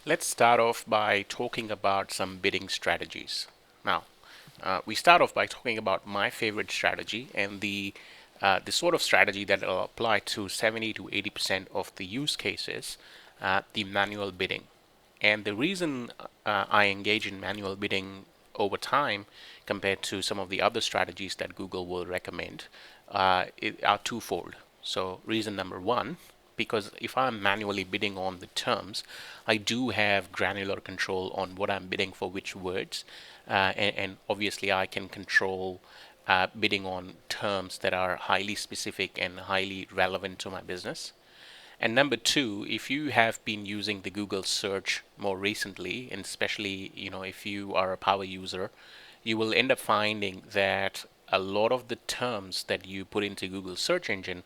Let's start off by talking about some bidding strategies. Now, we start off by talking about my favorite strategy and the sort of strategy that will apply to 70 to 80% of the use cases, the manual bidding. And the reason I engage in manual bidding over time compared to some of the other strategies that Google will recommend are twofold. So, reason number one, because if I'm manually bidding on the terms, I do have granular control on what I'm bidding for which words, and obviously I can control bidding on terms that are highly specific and highly relevant to my business. And number two, if you have been using the Google search more recently, and especially, if you are a power user, you will end up finding that a lot of the terms that you put into Google search engine,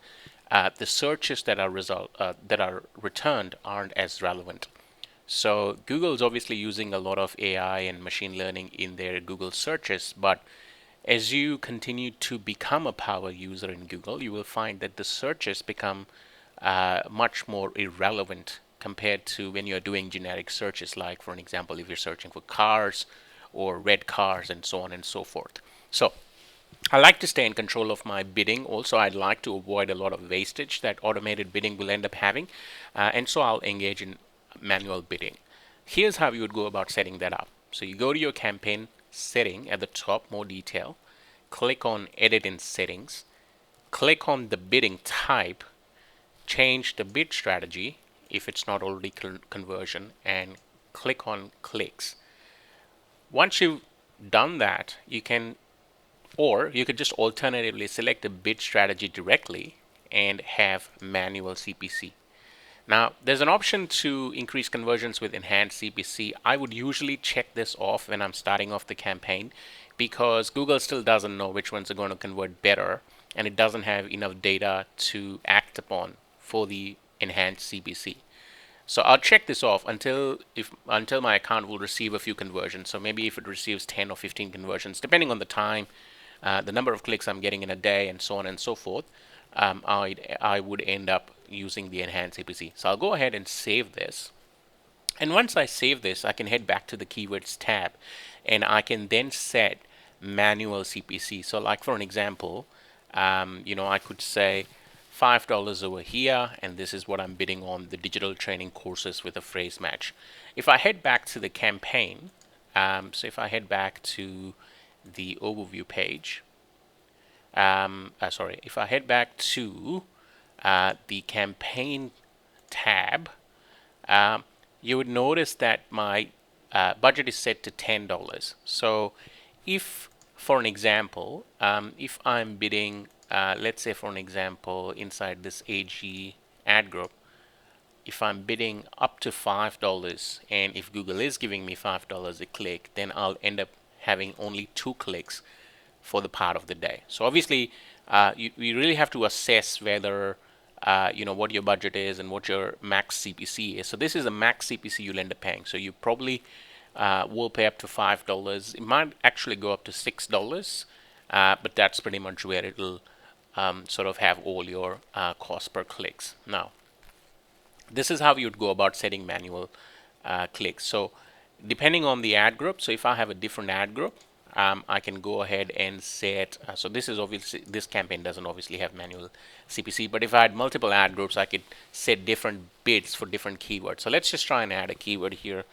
the searches that are returned aren't as relevant. So Google is obviously using a lot of AI and machine learning in their Google searches, but as you continue to become a power user in Google, you will find that the searches become much more irrelevant compared to when you're doing generic searches, like, for an example, if you're searching for cars or red cars and so on and so forth. So I like to stay in control of my bidding. Also, I'd like to avoid a lot of wastage that automated bidding will end up having. And so I'll engage in manual bidding. Here's how you would go about setting that up. So you go to your campaign setting at the top, more detail, click on edit in settings, click on the bidding type, change the bid strategy if it's not already conversion, and click on clicks. Once you've done that, you could just alternatively select a bid strategy directly and have manual CPC. Now, there's an option to increase conversions with enhanced CPC. I would usually check this off when I'm starting off the campaign because Google still doesn't know which ones are going to convert better, and it doesn't have enough data to act upon for the enhanced CPC. So I'll check this off until my account will receive a few conversions. So maybe if it receives 10 or 15 conversions, depending on the time, the number of clicks I'm getting in a day, and so on and so forth, I would end up using the enhanced CPC. So I'll go ahead and save this. And once I save this, I can head back to the keywords tab, and I can then set manual CPC. So, like, for an example, I could say $5 over here, and this is what I'm bidding on the digital training courses with a phrase match. If I head back to the campaign, so if I head back to the overview page, if I head back to the campaign tab, you would notice that my budget is set to $10. So if, for an example, if I'm bidding, let's say for an example, inside this AG ad group, if I'm bidding up to $5, and if Google is giving me $5 a click, then I'll end up having only 2 clicks for the part of the day. So obviously, you really have to assess whether what your budget is and what your max CPC is. So this is a max CPC you'll end up paying. So you probably will pay up to $5. It might actually go up to $6, but that's pretty much where it'll sort of have all your cost per clicks. Now, this is how you would go about setting manual clicks. So depending on the ad group, so if I have a different ad group, I can go ahead and set, so this campaign doesn't obviously have manual CPC, but if I had multiple ad groups, I could set different bids for different keywords. So let's just try and add a keyword here,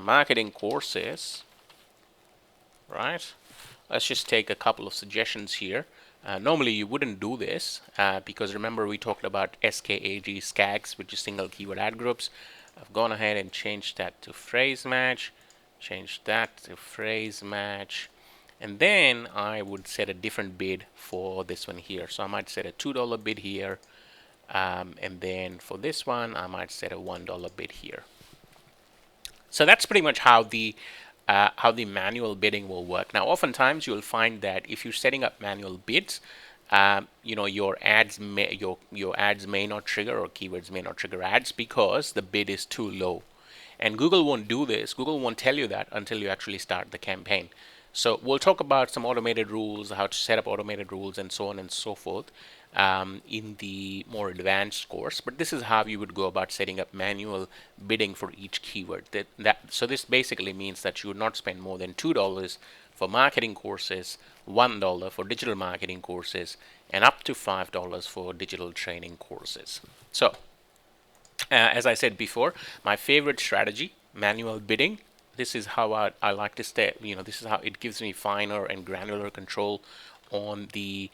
marketing courses, right? Let's just take a couple of suggestions here. Normally you wouldn't do this because remember we talked about SKAG, SKAGs, which is single keyword ad groups. I've gone ahead and changed that to phrase match, and then I would set a different bid for this one here. So I might set a $2 bid here, and then for this one I might set a $1 bid here. So that's pretty much how the manual bidding will work. Now, oftentimes you'll find that if you're setting up manual bids, your ads may not trigger, or keywords may not trigger ads because the bid is too low. And Google won't do this. Google won't tell you that until you actually start the campaign. So we'll talk about some automated rules, how to set up automated rules, and so on and so forth. in the more advanced course, but this is how you would go about setting up manual bidding for each keyword. So this basically means that you would not spend more than $2 for marketing courses, $1 for digital marketing courses, and up to $5 for digital training courses. So as I said before, my favorite strategy, manual bidding. This is how I like to stay. This is how it gives me finer and granular control on the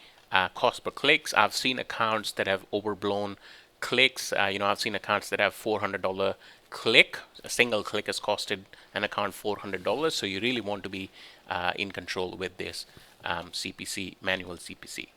cost per clicks. I've seen accounts that have overblown clicks. I've seen accounts that have $400 click. A single click has costed an account $400. So you really want to be in control with this CPC, manual CPC.